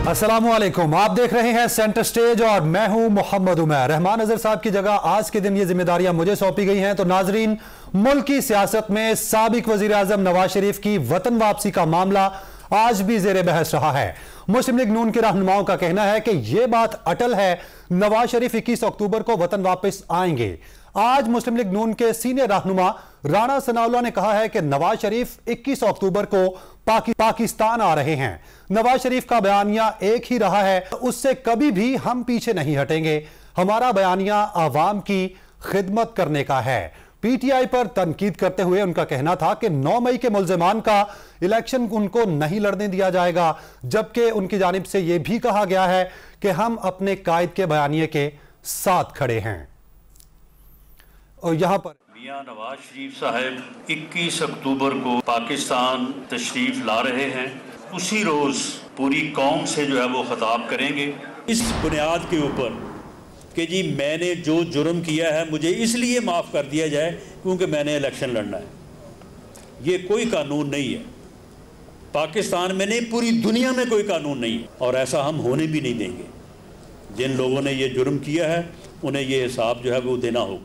अस्सलामुअलैकुम, आप देख रहे हैं सेंटर स्टेज और मैं हूं मोहम्मद उमर। रहमान अजहर साहब की जगह आज के दिन ये जिम्मेदारियां मुझे सौंपी गई हैं। तो नाजरीन, मुल्क की सियासत में साबिक वजीर आजम नवाज शरीफ की वतन वापसी का मामला आज भी जेर बहस रहा है। मुस्लिम लीग नून के रहनुमाओं का कहना है कि यह बात अटल है, नवाज शरीफ 21 अक्टूबर को वतन वापस आएंगे। आज मुस्लिम लीग नून के सीनियर रहनुमा राणा सनाउल्लाह ने कहा है कि नवाज शरीफ 21 अक्टूबर को पाकिस्तान आ रहे हैं। नवाज शरीफ का बयानिया एक ही रहा है, उससे कभी भी हम पीछे नहीं हटेंगे। हमारा बयानिया आवाम की खिदमत करने का है। पीटीआई पर तनकीद करते हुए उनका कहना था कि 9 मई के मुल्जिमान का इलेक्शन उनको नहीं लड़ने दिया जाएगा, जबकि उनकी जानिब से यह भी कहा गया है कि हम अपने कायद के बयानिए के साथ खड़े हैं। और यहां पर मियां नवाज शरीफ साहब 21 अक्टूबर को पाकिस्तान तशरीफ ला रहे हैं। उसी रोज़ पूरी कौम से जो है वो खिताब करेंगे इस बुनियाद के ऊपर कि जी मैंने जो जुर्म किया है मुझे इसलिए माफ़ कर दिया जाए क्योंकि मैंने इलेक्शन लड़ना है। ये कोई कानून नहीं है पाकिस्तान में, नहीं पूरी दुनिया में कोई कानून नहीं है और ऐसा हम होने भी नहीं देंगे। जिन लोगों ने ये जुर्म किया है उन्हें ये हिसाब जो है वो देना होगा।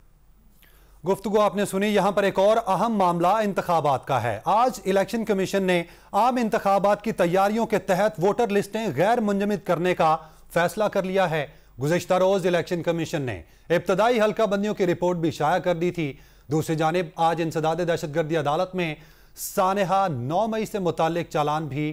गुफ्तगू आपने सुनी। यहां पर एक और अहम मामला इंतखाबात का है। आज इलेक्शन कमीशन ने आम इंतखाबात की तैयारियों के तहत वोटर लिस्टें गैर मुंजमद करने का फैसला कर लिया है। गुज़िश्ता रोज इलेक्शन कमीशन ने इब्तदाई हल्का बंदियों की रिपोर्ट भी शाया कर दी थी। दूसरी जानिब आज इंसदाद दहशतगर्दी अदालत में सानेहा 9 मई से मुताल्लिक चालान भी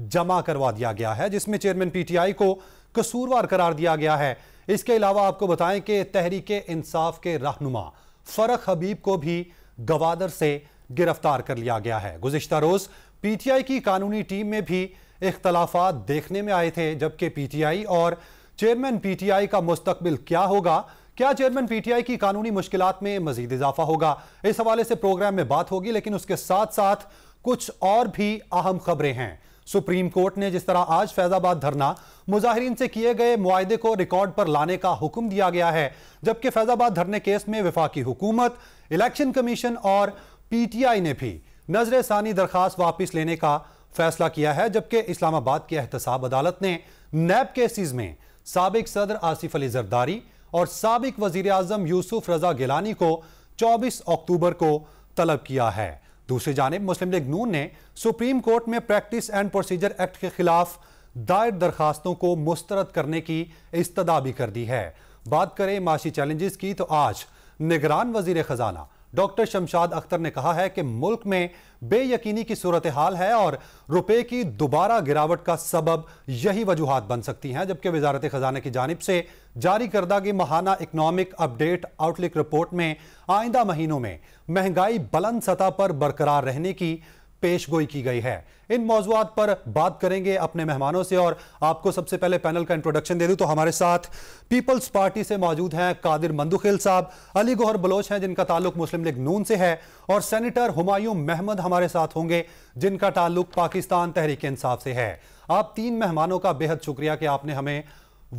जमा करवा दिया गया है, जिसमें चेयरमैन पीटीआई को कसूरवार करार दिया गया है। इसके अलावा आपको बताएं कि तहरीक इंसाफ के रहनुमा फरक हबीब को भी गवादर से गिरफ्तार कर लिया गया है। गुज़िश्ता रोज पीटीआई की कानूनी टीम में भी इख्तलाफात देखने में आए थे, जबकि पीटीआई और चेयरमैन पीटीआई का मुस्तकबिल क्या होगा, क्या चेयरमैन पीटीआई की कानूनी मुश्किलात में मजीद इजाफा होगा, इस हवाले से प्रोग्राम में बात होगी। लेकिन उसके साथ साथ कुछ और भी अहम खबरें हैं। सुप्रीम कोर्ट ने जिस तरह आज फैजाबाद धरना मुजाहिरीन से किए गए मुआहदे को रिकॉर्ड पर लाने का हुक्म दिया गया है, जबकि फैजाबाद धरने केस में वफाकी हुकूमत, इलेक्शन कमीशन और पीटीआई ने भी नजर सानी दरखास्त वापस लेने का फैसला किया है। जबकि इस्लामाबाद की एहतसाब अदालत ने नैब केसेस में साबिक सदर आसिफ अली जरदारी और साबिक वजीर आजम यूसुफ रजा गिलानी को 24 अक्टूबर को तलब किया है। दूसरी जानिब मुस्लिम लीग नून ने सुप्रीम कोर्ट में प्रैक्टिस एंड प्रोसीजर एक्ट के खिलाफ दायर दरखास्तों को मुस्तरद करने की इस्तदा भी कर दी है। बात करें माशी चैलेंजेस की, तो आज निगरान वजीर खजाना डॉक्टर शमशाद अख्तर ने कहा है कि मुल्क में बेयकीनी की सूरत हाल है और रुपए की दोबारा गिरावट का सबब यही वजूहात बन सकती हैं। जबकि वजारत खजाना की जानिब से जारी करदा गई माहाना इकनॉमिक अपडेट आउटलुक रिपोर्ट में आइंदा महीनों में महंगाई बुलंद सतह पर बरकरार रहने की पेशगोई की गई है। इन मौज़ूआत पर बात करेंगे अपने मेहमानों से और आपको सबसे पहले पैनल का इंट्रोडक्शन दे दूं तो हमारे साथ पीपल्स पार्टी से मौजूद हैं कादिर मंदुखिल साहब, अली गौहर बलोच हैं जिनका ताल्लुक मुस्लिम लीग नून से है, और सेनेटर हुमायूं महमद हमारे साथ होंगे जिनका ताल्लुक पाकिस्तान तहरीक इंसाफ से है। आप तीन मेहमानों का बेहद शुक्रिया कि आपने हमें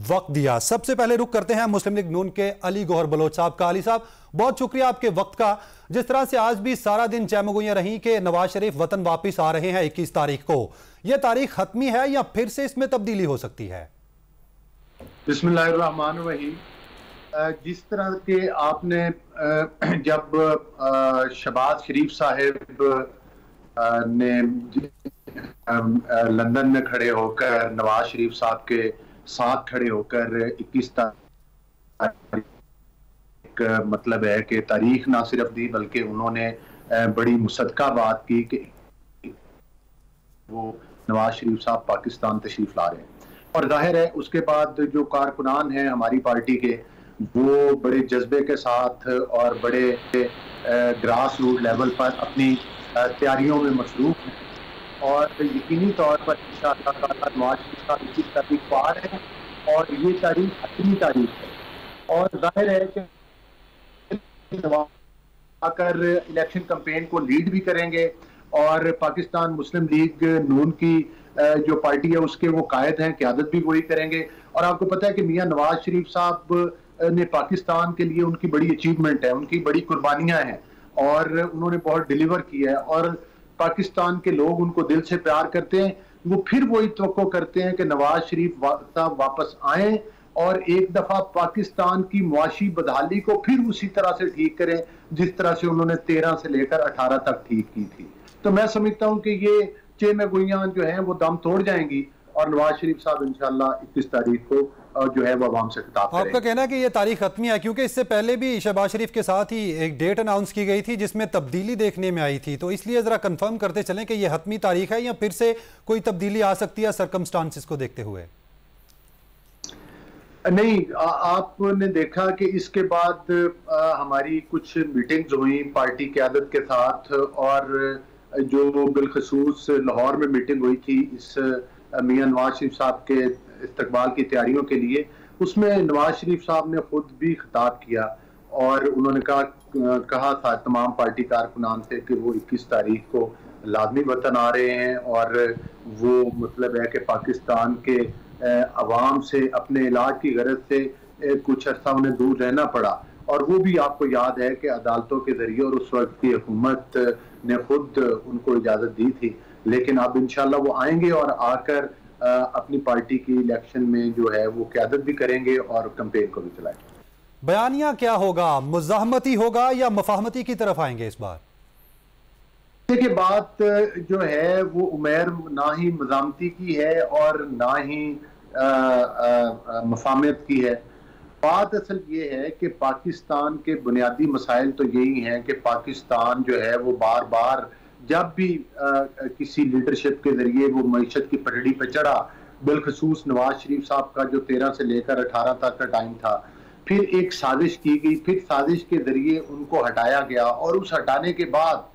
वक्त दिया। सबसे पहले रुख करते हैं मुस्लिम लीग नून के अली गौहर बलोच साहब का। अली साहब, बहुत शुक्रिया आपके वक्त का। जिस तरह से आज भी सारा दिन चैमगोइयां रही कि नवाज शरीफ वतन वापस आ रहे हैं 21 तारीख को, यह तारीख खत्मी है या फिर से इसमें तब्दीली हो सकती है? बिस्मिल्लाहिर्रहमानिर्रहीम। जिस तरह के आपने जब शहबाज शरीफ साहब ने लंदन में खड़े होकर नवाज शरीफ साहब के साथ खड़े होकर 21 तारीख मतलब है कि तारीख ना सिर्फ दी बल्कि उन्होंने बड़ी मुसद्दका बात की कि वो नवाज शरीफ साहब पाकिस्तान तशरीफ ला रहे हैं। और जाहिर है उसके बाद जो कारकुनान हैं हमारी पार्टी के, वो बड़े जज्बे के साथ और बड़े ग्रास रूट लेवल पर अपनी तैयारियों में मसरूफ हैं और यकीनी तौर पर इंशाअल्लाह नवाज शरीफ साहब 21 तारीख को आ रहे हैं और ये तारीख आखिरी तारीख है। और जाहिर है कि आकर इलेक्शन कैंपेन को लीड भी करेंगे और पाकिस्तान मुस्लिम लीग नून की जो पार्टी है उसके वो कायद हैं, क़यादत भी वही करेंगे। और आपको पता है कि मियां नवाज शरीफ साहब ने पाकिस्तान के लिए उनकी बड़ी अचीवमेंट है, उनकी बड़ी कुर्बानियां हैं और उन्होंने बहुत डिलीवर किया है और पाकिस्तान के लोग उनको दिल से प्यार करते हैं। वो फिर वही तवक्को करते हैं कि नवाज शरीफ साहब वापस आए और एक दफा पाकिस्तान की मुआशी बदहाली को फिर उसी तरह से ठीक करें जिस तरह से उन्होंने 13 से लेकर 18 तक ठीक की थी। तो मैं समझता हूं कि ये चेमगोइयां जो हैं वो दम तोड़ जाएंगी और नवाज शरीफ साहब इंशाल्लाह 21 तारीख को जो है वो आवाम से खिताब करेंगे। आपका कहना है कि ये तारीख हतमी है, क्योंकि इससे पहले भी शहबाज शरीफ के साथ ही एक डेट अनाउंस की गई थी जिसमें तब्दीली देखने में आई थी, तो इसलिए जरा कंफर्म करते चलें कि ये हतमी तारीख है या फिर से कोई तब्दीली आ सकती है सर्कमस्टांसिस को देखते हुए? नहीं, आपने देखा कि इसके बाद हमारी कुछ मीटिंग्स हुई पार्टी क़यादत के साथ, और जो बिलखसूस लाहौर में मीटिंग हुई थी इस मियां नवाज शरीफ साहब के इस्तकबाल की तैयारियों के लिए, उसमें नवाज शरीफ साहब ने खुद भी खिताब किया और उन्होंने कहा था तमाम पार्टी कारकुनान से कि वो 21 तारीख को लाजमी वतन आ रहे हैं और वो मतलब है कि पाकिस्तान के अवाम से अपने इलाज की गरज से कुछ अर्सा उन्हें दूर रहना पड़ा। और वो भी आपको याद है कि अदालतों के जरिए और उस वक्त की हुकूमत ने खुद उनको इजाज़त दी थी, लेकिन अब इंशाल्लाह वो आएंगे और आकर अपनी पार्टी की इलेक्शन में जो है वो क़यादत भी करेंगे और कैंपेन को भी चलाएंगे। बयानिया क्या होगा, मुज़ाहमती होगा या मुफाहमती की तरफ आएंगे इस बार? देखिए, बात जो है वो उमैर ना ही मुज़ाहमती की है और ना ही मुफाहमत की है। बात असल ये है कि पाकिस्तान के बुनियादी मसाइल तो यही हैं कि पाकिस्तान जो है वो बार बार जब भी किसी लीडरशिप के जरिए वो मईशत की पटड़ी पर चढ़ा, बिलखसूस नवाज शरीफ साहब का जो 13 से लेकर 18 तक का टाइम था, फिर एक साजिश की गई, फिर साजिश के जरिए उनको हटाया गया और उस हटाने के बाद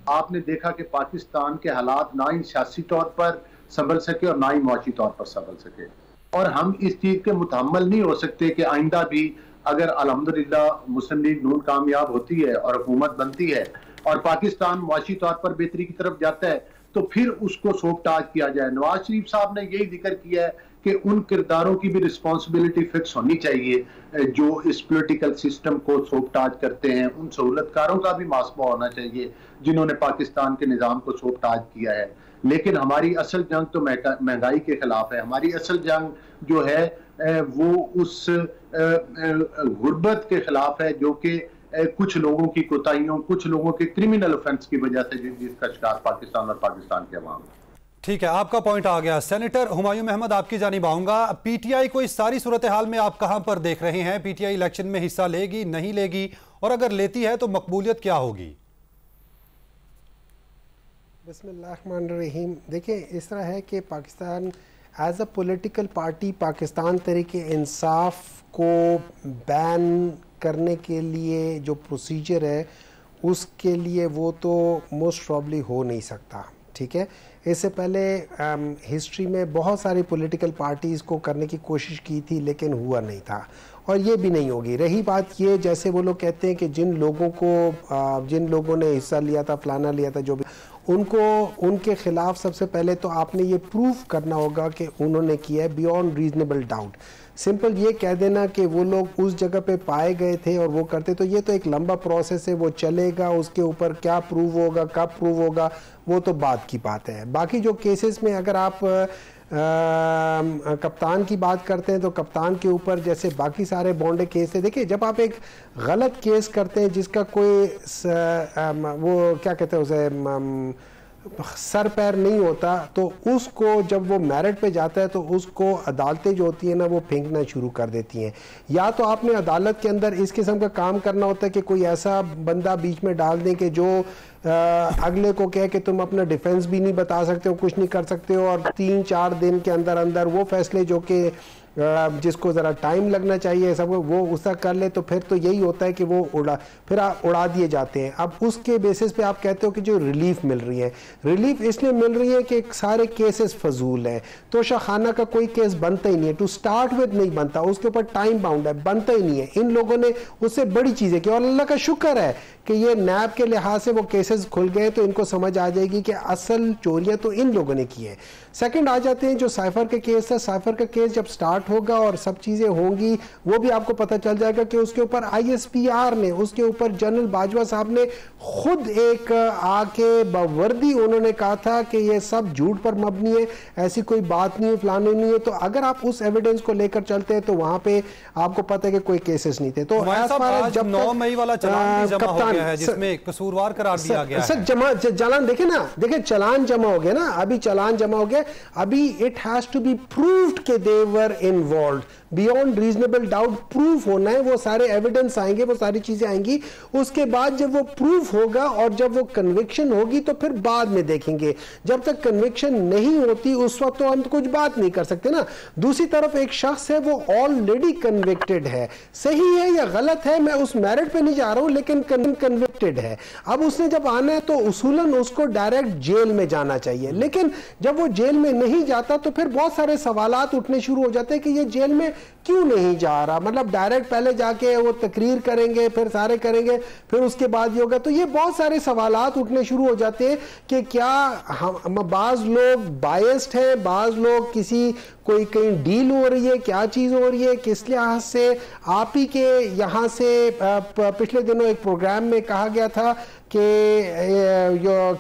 आपने देखा कि पाकिस्तान के हालात ना ही सियासी तौर पर संभल सके और ना ही मुआशी तौर पर संभल सके। और हम इस चीज के मुतहम्मल नहीं हो सकते कि आइंदा भी अगर अल्हम्दुलिल्लाह मुस्लिम लीग नून कामयाब होती है और हुकूमत बनती है और पाकिस्तान मुआशी तौर पर बेहतरी की तरफ जाता है तो फिर उसको सोबताज किया जाए। नवाज शरीफ साहब ने यही जिक्र किया है कि उन किरदारों की भी रिस्पॉन्सिबिलिटी फिक्स होनी चाहिए जो इस पॉलिटिकल सिस्टम को सोबताज करते हैं, उन सहूलतकारों का भी मुहासबा होना चाहिए जिन्होंने पाकिस्तान के निज़ाम को सोबताज किया है। लेकिन हमारी असल जंग तो महंगाई के खिलाफ है, हमारी असल जंग जो है वो उस गुर्बत के खिलाफ है जो कि कुछ लोगों की कोताहियों, कुछ लोगों के क्रिमिनल ऑफेंस की वजह से जिसका शिकार पाकिस्तान और पाकिस्तान के अवाम। ठीक है, आपका पॉइंट आ गया। सेनेटर हुमायूं अहमद, आपकी जानिब आऊंगा। पीटीआई को इस सारी सूरत हाल में आप कहां पर देख रहे हैं? पीटीआई इलेक्शन में हिस्सा लेगी, नहीं लेगी, और अगर लेती है तो मकबूलियत क्या होगी? बिस्मिल्लाहिर्रहमानिर्रहीम। देखिए, इस तरह है कि Pakistan as a political party Pakistan Tehreek Insaf को बैन करने के लिए जो प्रोसीजर है उसके लिए वो तो मोस्ट प्रॉब्ली हो नहीं सकता। ठीक है, इससे पहले हिस्ट्री में बहुत सारी पॉलिटिकल पार्टीज़ को करने की कोशिश की थी लेकिन हुआ नहीं था और ये भी नहीं होगी। रही बात ये, जैसे वो लोग कहते हैं कि जिन लोगों ने हिस्सा लिया था, फलाना लिया था, जो भी, उनके खिलाफ सबसे पहले तो आपने ये प्रूफ करना होगा कि उन्होंने किया है बियॉन्ड रीजनेबल डाउट। सिंपल ये कह देना कि वो लोग उस जगह पे पाए गए थे और वो करते, तो ये तो एक लंबा प्रोसेस है, वो चलेगा। उसके ऊपर क्या प्रूव होगा, कब प्रूव होगा, वो तो बात की बात है। बाकी जो केसेस में अगर आप कप्तान की बात करते हैं तो कप्तान के ऊपर जैसे बाकी सारे बॉन्डे केस है। देखिए, जब आप एक गलत केस करते हैं जिसका कोई वो क्या कहते हैं उसे सर पैर नहीं होता, तो उसको जब वो मेरिट पे जाता है तो उसको अदालतें जो होती है ना वो फेंकना शुरू कर देती हैं। या तो आपने अदालत के अंदर इस किस्म का काम करना होता है कि कोई ऐसा बंदा बीच में डाल दें कि जो अगले को कहे कि तुम अपना डिफेंस भी नहीं बता सकते हो, कुछ नहीं कर सकते हो, और 3-4 दिन के अंदर अंदर वो फैसले जो कि जिसको ज़रा टाइम लगना चाहिए सब वो उसका कर ले, तो फिर तो यही होता है कि वो उड़ा दिए जाते हैं। अब उसके बेसिस पे आप कहते हो कि जो रिलीफ मिल रही है, रिलीफ इसलिए मिल रही है कि सारे केसेस फजूल हैं। तोशा खाना का कोई केस बनता ही नहीं है, टू स्टार्ट विद नहीं बनता, उसके ऊपर टाइम बाउंड है, बनता ही नहीं है। इन लोगों ने उससे बड़ी चीज़ें की और अल्लाह का शुक्र है कि ये नैब के लिहाज से वो केसेस खुल गए तो इनको समझ आ जाएगी कि असल चोरियां तो इन लोगों ने की है। सेकंड आ जाते हैं जो साइफर के केस था। साइफर का केस जब स्टार्ट स्टार्ट होगा और सब चीज़ें होंगी, वो भी आपको पता चल जाएगा कि उसके ऊपर ISPR ने, उसके ऊपर जनरल बाजवा साहब ने खुद एक आके बावर्दी उन्होंने कहा था कि ये सब झूठ पर मबनी है, ऐसी कोई बात नहीं है, फलाने नहीं है। तो अगर आप उस एविडेंस को लेकर चलते हैं तो वहां पे आपको पता है कि कोई केसेस नहीं थे। तो जब 9 मई वाला चालान भी जमा हो गया है जिसमें कसूरवार करार दिया गया है। सर चालान देखे ना, देखिए चालान जमा हो गया ना, अभी चालान जमा हो गया, अभी it has to be proved के they were involved, beyond reasonable doubt proof होना है, वो सारे एविडेंस आएंगे, वो सारी चीजें आएंगी, उसके बाद जब वो प्रूफ होगा और जब वो कन्विक्शन होगी तो फिर बाद में देखेंगे। जब तक कन्विक्शन नहीं होती उस वक्त तो हम कुछ बात नहीं कर सकते ना। दूसरी तरफ एक शख्स है वो ऑलरेडी कन्विक्टेड है, सही है या गलत है मैं उस मेरिट पे नहीं जा रहा हूं, लेकिन कन्विक्टेड है। अब उसने जब आना है तो उसूलन उसको डायरेक्ट जेल में जाना चाहिए, लेकिन जब वो जेल में नहीं जाता तो फिर बहुत सारे सवालात उठने शुरू हो जाते हैं कि ये जेल में क्यों नहीं जा रहा, मतलब डायरेक्ट पहले जाके वो तकरीर करेंगे, फिर सारे करेंगे, फिर उसके बाद ये होगा। तो ये बहुत सारे सवालात उठने शुरू हो जाते हैं कि क्या हम बाज लोग बायस्ड हैं, बाज लोग किसी कोई कहीं डील हो रही है, क्या चीज हो रही है, किस लिहाज से। आप ही के यहाँ से पिछले दिनों एक प्रोग्राम में कहा गया था कि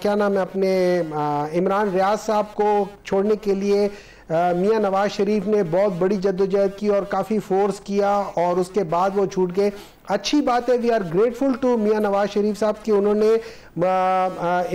क्या नाम है अपने इमरान रियाज साहब को छोड़ने के लिए मियां नवाज शरीफ ने बहुत बड़ी जद्दोजहद की और काफ़ी फोर्स किया और उसके बाद वो छूट गए। अच्छी बात है, वी आर ग्रेटफुल टू मियां नवाज शरीफ साहब की उन्होंने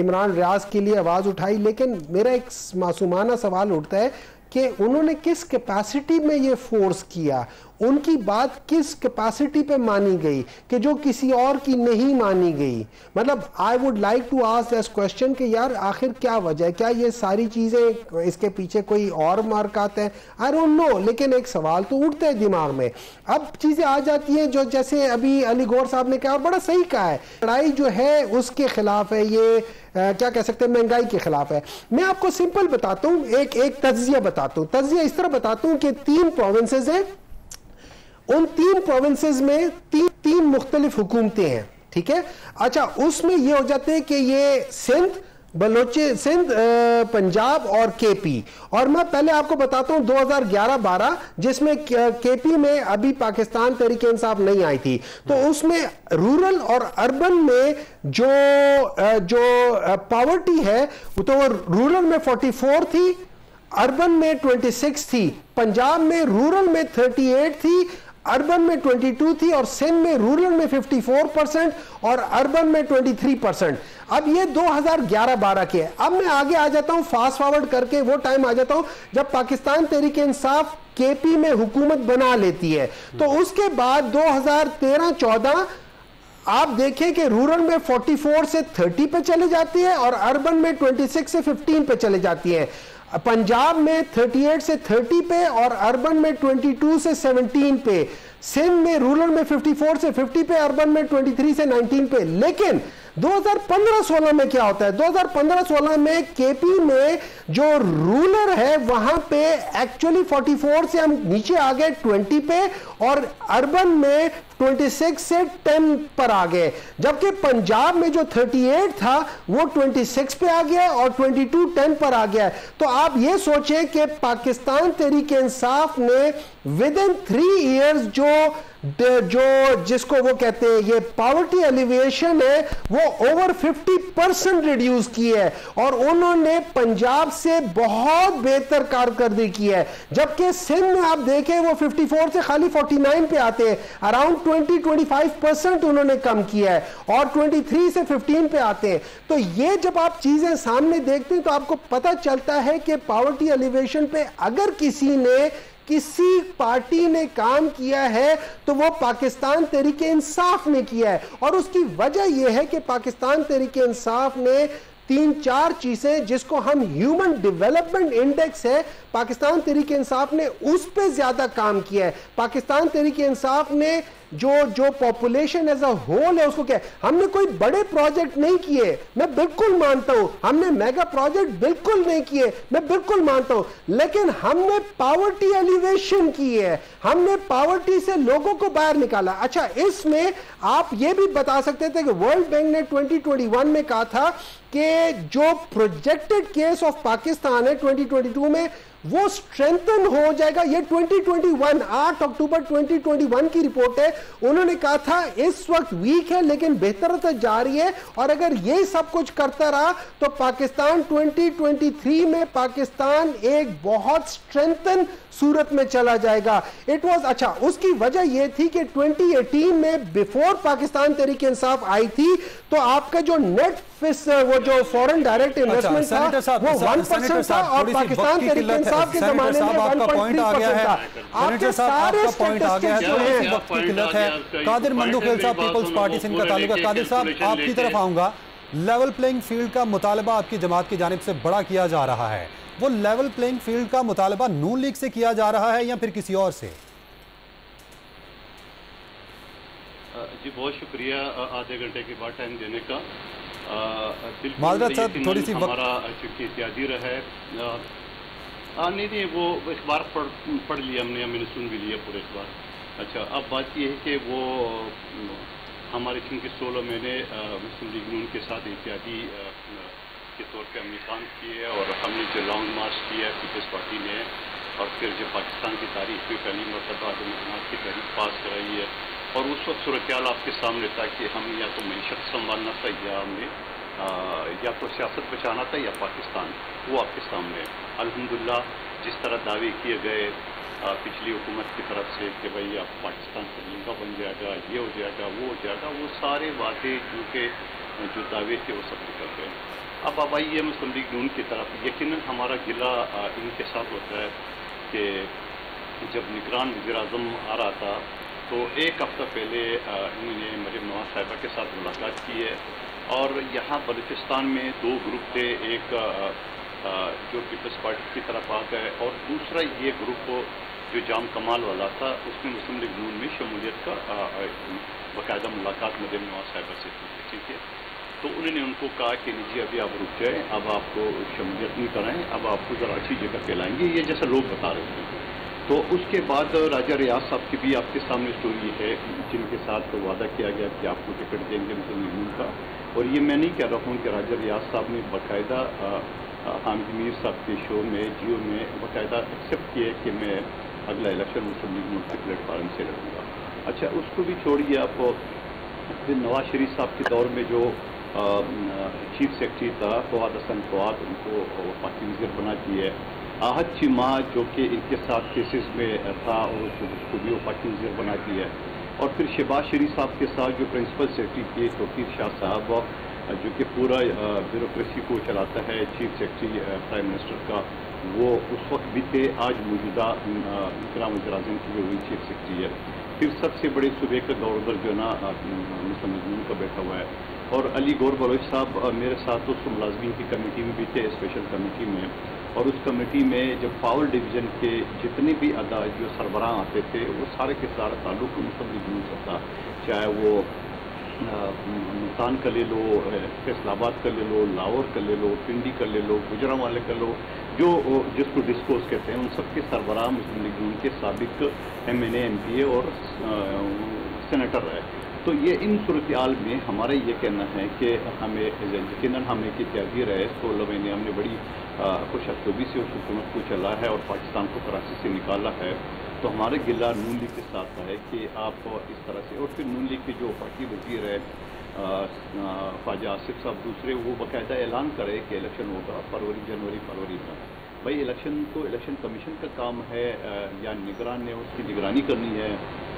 इमरान रियाज के लिए आवाज़ उठाई, लेकिन मेरा एक मासूमाना सवाल उठता है कि उन्होंने किस कैपेसिटी में ये फोर्स किया, उनकी बात किस कैपेसिटी पे मानी गई कि जो किसी और की नहीं मानी गई। मतलब I would like to ask this question कि यार आखिर क्या वजह है, क्या ये सारी चीजें इसके पीछे कोई और मार्कात है, आई डोंट नो, लेकिन एक सवाल तो उठता है दिमाग में। अब चीजें आ जाती हैं जो जैसे अभी अली गौर साहब ने कहा और बड़ा सही कहा है, लड़ाई जो है उसके खिलाफ है, ये क्या कह सकते हैं महंगाई के खिलाफ है। मैं आपको सिंपल बताता हूँ, एक तज्जिया बताता हूँ, तज्जिया इस तरह बताता हूँ कि 3 प्रोविंसेस हैं, उन 3 प्रोविंसेस में तीन मुख्तलिफ हुकूमतें हैं, ठीक है। अच्छा, उसमें ये हो जाते हैं कि ये सिंध, सिंध, पंजाब और केपी। और मैं पहले आपको बताता हूं 2011-12 जिसमें केपी में अभी पाकिस्तान तहरीक इंसाफ नहीं आई थी, तो उसमें रूरल और अर्बन में जो पॉवर्टी है तो रूरल में 44 थी, अर्बन में 26 थी, पंजाब में रूरल में 38 थी, अर्बन में 22 थी और सिंध में रूरल में 54% और अर्बन में 23%। अब ये 2011-12 के है। अब मैं आगे आ जाता हूं, फास्ट फॉरवर्ड करके वो टाइम आ जाता हूं जब पाकिस्तान तहरीक इंसाफ केपी में हुकूमत बना लेती है। तो उसके बाद 2013-14 आप देखें कि रूरल में 44 से 30 पे चले जाती है और अर्बन में 26 से 15 पे चले जाती है, पंजाब में 38 से 30 पे और अर्बन में 22 से 17 पे, सिंध में रूरल में 54 से 50 पे, अर्बन में 23 से 19 पे। लेकिन 2015-16 में क्या होता है, 2015-16 में केपी में जो रूलर है वहां पे एक्चुअली 44 से हम नीचे आ गए 20 पे और अर्बन में 26 से 10 पर आ गए, जबकि पंजाब में जो 38 था वो 26 पे आ गया और 22 10 पर आ गया। तो आप ये सोचें कि पाकिस्तान तहरीक इंसाफ ने विद इन 3 इयर्स जो जिसको वो कहते हैं ये पॉवर्टी एलिवेशन है वो ओवर 50% रिड्यूस की है और उन्होंने पंजाब से बहुत बेहतर कारकर्दगी की है, जबकि सिंध में आप देखें वो 54 से खाली 49 पे आते हैं, अराउंड 20-25% उन्होंने कम किया है और 23 से 15 पे आते हैं। तो ये जब आप चीजें सामने देखते हैं तो आपको पता चलता है कि पॉवर्टी एलिवेशन पे अगर किसी पार्टी ने काम किया है तो वो पाकिस्तान तहरीक इंसाफ ने किया है। और उसकी वजह यह है कि पाकिस्तान तहरीक इंसाफ ने 3-4 चीजें जिसको हम ह्यूमन डेवलपमेंट इंडेक्स है, पाकिस्तान तहरीक इंसाफ ने उस पे ज्यादा काम किया है। पाकिस्तान तहरीक इंसाफ ने जो पॉपुलेशन एज अ होल है उसको क्या, हमने कोई बड़े प्रोजेक्ट नहीं किए, मैं बिल्कुल मानता हूं, हमने मेगा प्रोजेक्ट बिल्कुल नहीं किए, मैं बिल्कुल मानता हूं, लेकिन हमने पॉवर्टी एलिवेशन की है, हमने पॉवर्टी से लोगों को बाहर निकाला। अच्छा, इसमें आप ये भी बता सकते थे कि वर्ल्ड बैंक ने 2021 में कहा था कि जो प्रोजेक्टेड केस ऑफ पाकिस्तान है 2022 में वो स्ट्रेंथन हो जाएगा। ये 2021 8 अक्टूबर 2021 की रिपोर्ट है। उन्होंने कहा था इस वक्त वीक है लेकिन बेहतर तो जा रही है, और अगर ये सब कुछ करता रहा तो पाकिस्तान 2023 में पाकिस्तान एक बहुत स्ट्रेंथन सूरत में चला जाएगा। इट वाज अच्छा, उसकी वजह यह थी कि 2018 में बिफोर पाकिस्तान तहरीक इंसाफ आई थी तो आपका जो नेट वो जो फॉरेन डायरेक्ट इन्वेस्टमेंट था वो 1% था, और पाकिस्तान तहरीक इंसाफ के जमाने में 1.3% था। आपके सारे स्टैटिस्टिक्स जो है कादिर मंदुखेल साहब पीपल्स पार्टी से इनका ताल्लुक है। कादिर साहब आपकी तरफ आऊंगा। लेवल प्लेइंग फील्ड का मुतालबा आपकी जमात की जानिब से बड़ा किया जा रहा है, वो लेवल प्लेइंग फील्ड का मुतालबा नून लीग से किया जा रहा है या फिर किसी और से? जी बहुत शुक्रिया आधे घंटे के बाद टाइम देने का। माजरत सर थोड़ी सी हमारा चूंकि इत्यादी रहा है नहीं वो इस बार पढ़ लिया हमने सुन भी लिया पूरे इस बार। अच्छा, अब बात यह है कि वो हमारे चूँकि 16 महीने मुस्लिम लीग नून के साथ इत्यादी के तौर पे हमने काम किए और हमने जो लॉन्ग मार्च किया है पीपल्स पार्टी ने, और फिर जो पाकिस्तान की तारीख में पहली मरतबा जमात की तहरीक पास कराई है, और उस वक्त सूरत आपके सामने था कि हम या तो मैशत संभालना था या हमें या तो सियासत बचाना था या पाकिस्तान, वो आपके सामने है। अल्हम्दुलिल्लाह जिस तरह दावे किए गए पिछली हुकूमत की तरफ से कि भाई आप पाकिस्तान का लिंगा बन जाएगा, ये हो जाएगा, वो हो जाएगा, वो सारे वादे जो दावे थे वो सब निकल गए। अब आइए मुस्लिम लीग नून की तरफ। यकीनन हमारा गिला इनके साथ होता है कि जब निगरान वज़ीर-ए-आज़म आ रहा था तो एक हफ्ता पहले इन्होंने मरीम नवाज साहिबा के साथ मुलाकात की है, और यहाँ बलूचिस्तान में 2 ग्रुप थे, एक जो पीपल्स पार्टी की तरफ आ गए और दूसरा ये ग्रुप जो जाम कमाल वाला था उसमें मुस्लिम लीग नून में शमूलियत का बाकायदा मुलाकात मरीम नवाज साहिबा से की। ठीक है, तो उन्होंने उनको कहा कि जी अभी आप रुक जाए, अब आपको शमूलियत नहीं कराएं, अब आपको ज़रा अच्छी जगह पे लाएंगे, ये जैसा लोग बता रहे थे। तो उसके बाद राजा रियाज साहब की भी आपके सामने स्टोरी है, जिनके साथ वादा किया गया कि आपको टिकट देंगे मुस्लिम लीग नून का। और ये मैं नहीं कह रहा हूँ कि राजा रियाज साहब ने बाकायदा हामिद मीर साहब के शो में जियो में बाकायदा एक्सेप्ट किया कि मैं अगला इलेक्शन मुस्लिम लीग नून के प्लेटफार्म से लड़ूंगा। अच्छा, उसको भी छोड़िए आप। फिर नवाज शरीफ साहब के दौर में जो चीफ सेक्रेटरी था फवाद हसन फवाद, उनको वफाकी वज़ीर बना दिया है। आहद चीमा जो कि इनके साथ केसेस में था और उसको भी वफाकी वज़ीर बना दिया है। और फिर शहबाज शरीफ साहब के साथ जो प्रिंसिपल सेक्रेटरी थे तौकीर शाह साहब, जो कि पूरा ब्यूरोक्रेसी को चलाता है, चीफ सेक्रेटरी प्राइम मिनिस्टर का, वो उस वक्त भी थे, आज मौजूदा निगरान वज़ीर-ए-आज़म की वही चीफ सेक्रेटरी है। फिर सबसे बड़े सूबे का गवर्नर जो ना मुस्लिम लीग नून का बैठा हुआ है। और अली गौर बलोच साहब मेरे साथ उस मुलाजमीन की कमेटी में भी थे, स्पेशल कमेटी में, और उस कमेटी में जब पावर डिवीज़न के जितने भी अदा जो सरबराह आते थे वो सारे के सारा ताल्लुक मुस्लिम लीग नून से था, चाहे वो मुल्तान का ले लो, फैसलाबाद का ले लो, लाहौर का ले लो, पिंडी का ले लो, गुजरांवाले का लो, जो जिसको डिस्कोर्स कहते हैं, उन सबके सरबराह मुस्लिम लीग नून के साबिक MNA MPA और सेनेटर रहे। तो ये इन सूरत-ए-हाल में हमारा ये कहना है कि हमें यकीनन हमें कि त्यागी रहे 16 महीने हमने बड़ी खुशअख्तूबी से उस हुकूमत को चला है और पाकिस्तान को कराची से निकाला है। तो हमारे गिला नून लीग के साथ है कि आप इस तरह से, और फिर नून लीग के जो पार्टी वज़ीर है ख्वाजा आसिफ साहब दूसरे, वो बाकायदा ऐलान करे कि इलेक्शन होगा जनवरी-फरवरी में। भाई इलेक्शन तो इलेक्शन कमीशन का काम है या निगरान ने उसकी निगरानी करनी है,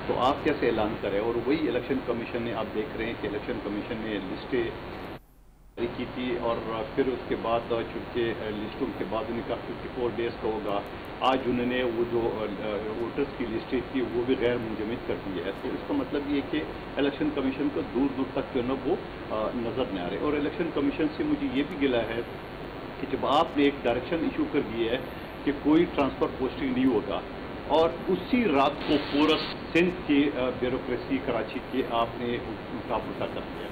तो आप कैसे ऐलान करें। और वही इलेक्शन कमीशन ने, आप देख रहे हैं कि इलेक्शन कमीशन ने लिस्टें जारी की थी, और फिर उसके बाद चूँकि लिस्टों के बाद उनका 54 डेज़ का होगा, आज उन्होंने वो जो वोटर्स की लिस्टें थी वो भी गैर मुंजमद कर दी है। तो इसका मतलब ये कि इलेक्शन कमीशन को दूर दूर तक जो है वो नज़र नहीं आ रहे। और इलेक्शन कमीशन से मुझे ये भी गिला है कि जब आपने एक डायरेक्शन इशू कर दी है कि कोई ट्रांसफ़र पोस्टिंग नहीं होगा, और उसी रात को पूरा सिंध की ब्यूरोक्रेसी कराची की आपने उल्टा पुल्टा कर दिया,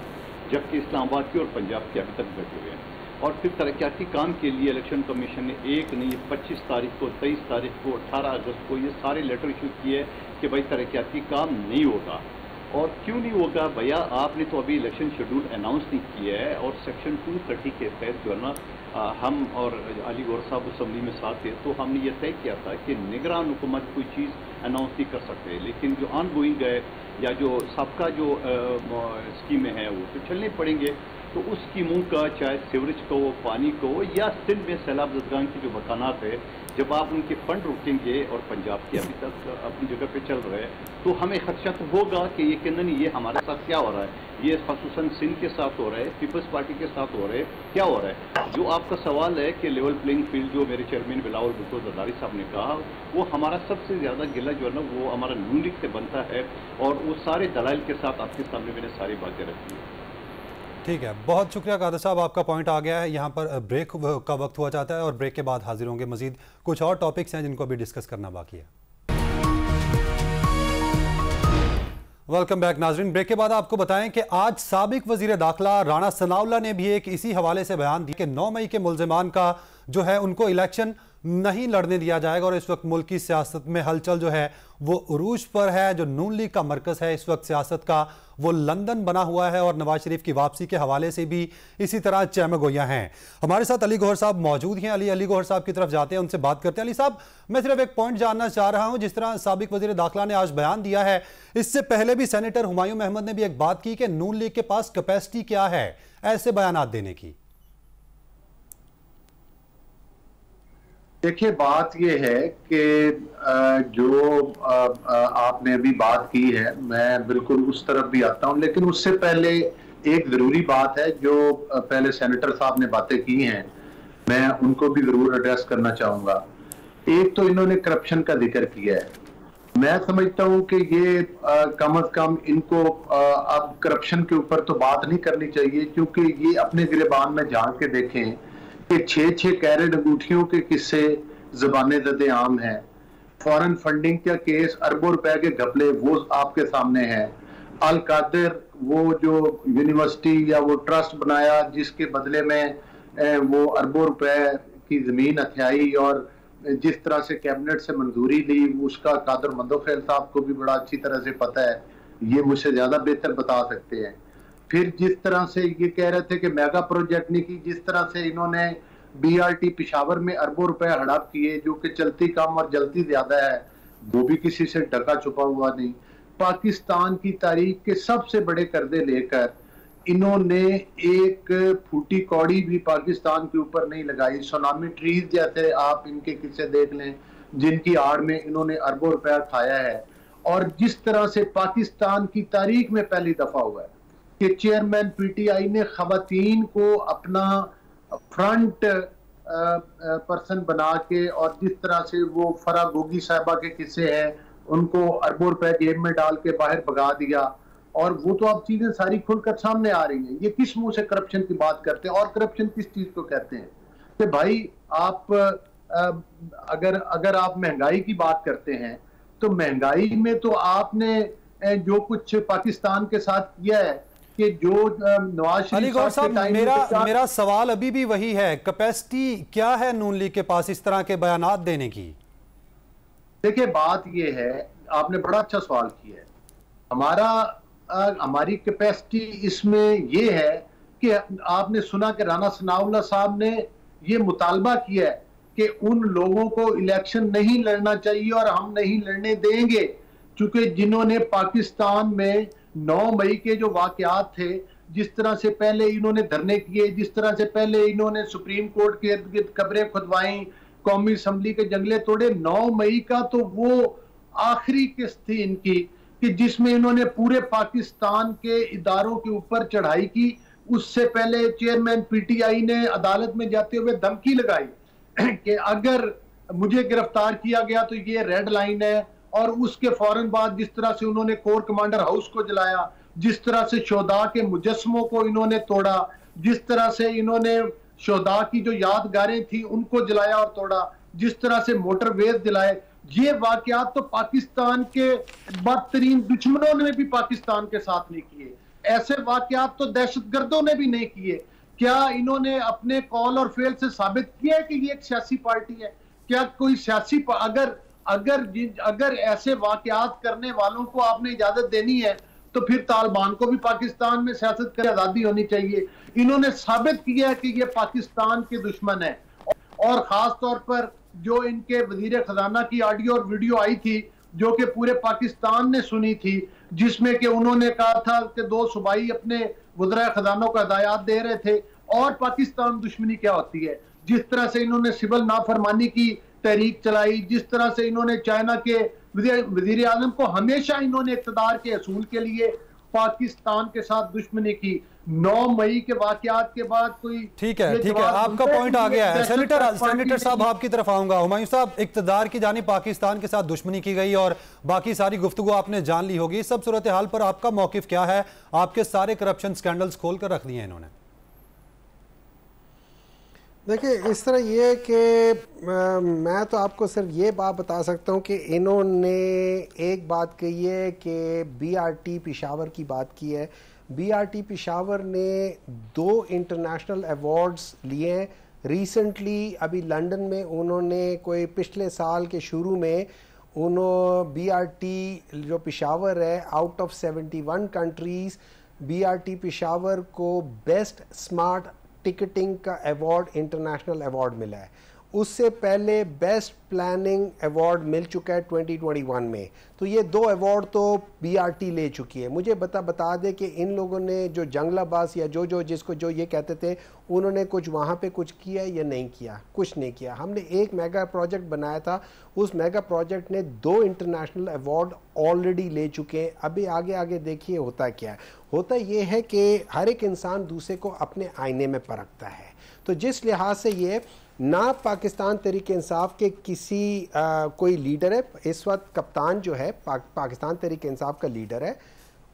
जबकि इस्लामाबाद की और पंजाब की अभी तक बैठे हुए हैं। और फिर तरक्याती काम के लिए इलेक्शन कमीशन ने 1 नहीं 25 तारीख को, 23 तारीख को, 18 अगस्त को ये सारे लेटर इशू किए कि भाई तरक्याती काम नहीं होगा। और क्यों नहीं होगा भैया? आपने तो अभी इलेक्शन शेड्यूल अनाउंस नहीं किया है और सेक्शन 230 के तहत जो है ना हम और अली गौहर साहब असेंबली में साथ थे, तो हमने ये तय किया था कि निगरान हुकूमत कोई चीज़ अनाउंस नहीं कर सकते, लेकिन जो ऑनगोइंग है या जो सबका जो स्कीमें हैं वो तो चलने पड़ेंगे। तो उस स्कीमों का चाहे सीवरेज को, पानी को, या सिंध में सैलाब ज़दगान की जो मकानात है, जब आप उनके फंड रोकेंगे और पंजाब के अभी तक अपनी जगह पे चल रहे हैं, तो हमें खदशा तो होगा कि यकीनन ये हमारे साथ क्या हो रहा है, ये ख़ुसूसन सिंध के साथ हो रहा है, पीपल्स पार्टी के साथ हो रहा है, क्या हो रहा है। जो आपका सवाल है कि लेवल प्लेइंग फील्ड, जो मेरे चेयरमैन बिलावल भुट्टो जरदारी साहब ने कहा, वो हमारा सबसे ज़्यादा गिला जो है ना वो हमारा नून लीग से बनता है, और वो सारे दलाइल के साथ आपके सामने मैंने सारी बातें रखी हैं। ठीक है, बहुत शुक्रिया कादर साहब, आपका पॉइंट आ गया है। यहाँ पर ब्रेक का वक्त हुआ जाता है और ब्रेक के बाद हाजिर होंगे। मजीद कुछ और टॉपिक्स हैं जिनको अभी डिस्कस करना बाकी है। वेलकम बैक नाजरीन। ब्रेक के बाद आपको बताएं कि आज साबिक वजीर दाखिला राणा सनाउल्लाह ने भी एक इसी हवाले से बयान दिया कि 9 मई के मुल्जिमान का जो है उनको इलेक्शन नहीं लड़ने दिया जाएगा। और इस वक्त मुल्क की सियासत में हलचल जो है वो उरूज पर है। जो नून लीग का मरकज़ है इस वक्त सियासत का वो लंदन बना हुआ है और नवाज शरीफ की वापसी के हवाले से भी इसी तरह चहमगोइयां हैं। हमारे साथ अली गौहर साहब मौजूद हैं। अली गौहर साहब की तरफ जाते हैं, उनसे बात करते हैं। अली साहब, मैं सिर्फ एक पॉइंट जानना चाह रहा हूं, जिस तरह साबिक वजीर दाखिला ने आज बयान दिया है, इससे पहले भी सेनेटर हुमायूं अहमद ने भी एक बात की कि नून लीग के पास कैपेसिटी क्या है ऐसे बयान देने की। देखिए, बात यह है कि जो आपने अभी बात की है, मैं बिल्कुल उस तरफ भी आता हूं, लेकिन उससे पहले एक जरूरी बात है जो पहले सेनेटर साहब ने बातें की हैं, मैं उनको भी जरूर एड्रेस करना चाहूंगा। एक तो इन्होंने करप्शन का जिक्र किया है। मैं समझता हूं कि ये कम अज कम इनको अब करप्शन के ऊपर तो बात नहीं करनी चाहिए, क्योंकि ये अपने गिरबान में झांक के देखें कि 6-6 कैरेट अंगूठियों के किस्से ज़बाने ज़दे आम हैं। फॉरेन फंडिंग का केस, अरबों रुपए के घपले वो आपके सामने हैं। अल कादिर, वो जो यूनिवर्सिटी या वो ट्रस्ट बनाया जिसके बदले में वो अरबों रुपए की ज़मीन हथियाई और जिस तरह से कैबिनेट से मंजूरी ली, उसका कादर मंदोफेल साहब को भी बड़ा अच्छी तरह से पता है, ये मुझसे ज़्यादा बेहतर बता सकते हैं। फिर जिस तरह से ये कह रहे थे कि मेगा प्रोजेक्ट नहीं की, जिस तरह से इन्होंने BRT पिशावर में अरबों रुपए हड़प किए, जो कि चलती कम और जलती ज्यादा है, वो भी किसी से ढका छुपा हुआ नहीं। पाकिस्तान की तारीख के सबसे बड़े कर्जे लेकर इन्होंने एक फूटी कौड़ी भी पाकिस्तान के ऊपर नहीं लगाई। सुनामी ट्रीज जैसे आप इनके किस्से देख लें, जिनकी आड़ में इन्होंने अरबों रुपया खाया है। और जिस तरह से पाकिस्तान की तारीख में पहली दफा हुआ है कि चेयरमैन PTI ने खवातीन को अपना फ्रंट पर्सन बना के, और जिस तरह से वो फरा गोगी साहिबा के किस्से हैं, उनको अरबों रुपए जेब में डाल के बाहर भगा दिया, और वो तो अब चीजें सारी खुलकर सामने आ रही हैं। ये किस मुंह से करप्शन की बात करते हैं, और करप्शन किस चीज को कहते हैं? कि भाई आप अगर आप महंगाई की बात करते हैं, तो महंगाई में तो आपने जो कुछ पाकिस्तान के साथ किया है कि जो नवाज शरीफ साहब, मेरा सवाल अभी भी वही है, कैपेसिटी क्या है नून लीग के पास इस तरह के बयानात देने की? देखिए, बात ये है, आपने बड़ा अच्छा सवाल किया है। हमारी कैपेसिटी इसमें ये है कि आपने सुना कि राणा सनाउल्लाह साहब ने ये मुतालबा किया है कि उन लोगों को इलेक्शन नहीं लड़ना चाहिए और हम नहीं लड़ने देंगे, क्योंकि जिन्होंने पाकिस्तान में 9 मई के जो वाकयात थे, जिस तरह से पहले इन्होंने धरने किए, जिस तरह से पहले इन्होंने सुप्रीम कोर्ट के इर्द गिर्द कब्रें खुदवाई, कौमी असम्बली के जंगले तोड़े, 9 मई का तो वो आखिरी किस्त थी इनकी कि जिसमें इन्होंने पूरे पाकिस्तान के इदारों के ऊपर चढ़ाई की। उससे पहले चेयरमैन PTI ने अदालत में जाते हुए धमकी लगाई कि अगर मुझे गिरफ्तार किया गया तो ये रेड लाइन है। और उसके फौरन बाद जिस तरह से उन्होंने कोर कमांडर हाउस को जलाया, जिस तरह से शोहदा के मुजस्समों को इन्होंने तोड़ा, जिस तरह से इन्होंने शोहदा की जो यादगारें थी उनको जलाया और तोड़ा, जिस तरह से मोटरवेज जलाए, ये वाकयात तो पाकिस्तान के बदतरीन दुश्मनों ने भी पाकिस्तान के साथ नहीं किए। ऐसे वाकयात तो दहशतगर्दों ने भी नहीं किए। क्या इन्होंने अपने कॉल और फेल से साबित किया है कि ये एक सियासी पार्टी है? क्या कोई सियासी अगर ऐसे वाकयात करने वालों को आपने इजाजत देनी है तो फिर तालिबान को भी पाकिस्तान में सियासत की आजादी होनी चाहिए। इन्होंने साबित किया कि ये पाकिस्तान के दुश्मन है। और खास तौर पर जो इनके वजीर खजाना की ऑडियो और वीडियो आई थी जो कि पूरे पाकिस्तान ने सुनी थी, जिसमें कि उन्होंने कहा था कि 2 सूबाई अपने वज़ीर खजानों को हिदायत दे रहे थे और पाकिस्तान दुश्मनी क्या होती है। जिस तरह से इन्होंने सिविल नाफरमानी की तहरीक चलाई, जिस तरह से इन्होंने चाइना के वजीर आजम को हमेशा इन्होंने इक़्तिदार के असूल के लिए पाकिस्तान के साथ दुश्मनी की। 9 मई के वाकयात के बाद कोई ठीक है आपका पॉइंट आ गया है। सेनेटर साहब आपकी तरफ आऊंगा। हुमायूं साहब, इक़्तिदार की जानिब पाकिस्तान के साथ दुश्मनी की गई और बाकी सारी गुफ्तगू आपने जान ली होगी। सब सूरत हाल पर आपका मौकिफ क्या है? आपके सारे करप्शन स्कैंडल्स खोल कर रख दिए हैं इन्होंने। देखिए, इस तरह ये कि मैं तो आपको सिर्फ ये बात बता सकता हूँ कि इन्होंने एक बात कही है कि BRT पेशावर की बात की है। BRT पेशावर ने 2 इंटरनेशनल अवार्ड्स लिए हैं रिसेंटली। अभी लंदन में उन्होंने कोई पिछले साल के शुरू में BRT जो पेशावर है, out of 71 countries BRT Peshawar को बेस्ट स्मार्ट टिकटिंग का अवार्ड, इंटरनेशनल अवार्ड मिला है। उससे पहले बेस्ट प्लानिंग अवार्ड मिल चुका है 2021 में। तो ये 2 अवार्ड तो BRT ले चुकी है। मुझे बता दे कि इन लोगों ने जो जंगलाबाज या जो जिसको जो ये कहते थे, उन्होंने कुछ वहाँ पे कुछ किया या नहीं किया? कुछ नहीं किया। हमने एक मेगा प्रोजेक्ट बनाया था, उस मेगा प्रोजेक्ट ने 2 इंटरनेशनल अवार्ड ऑलरेडी ले चुके हैं। अभी आगे देखिए होता क्या है। होता ये है कि हर एक इंसान दूसरे को अपने आईने में परखता है। तो जिस लिहाज से ये ना पाकिस्तान तहरीक इंसाफ के किसी कोई लीडर है, इस वक्त कप्तान जो है पाकिस्तान तहरीक इंसाफ का लीडर है,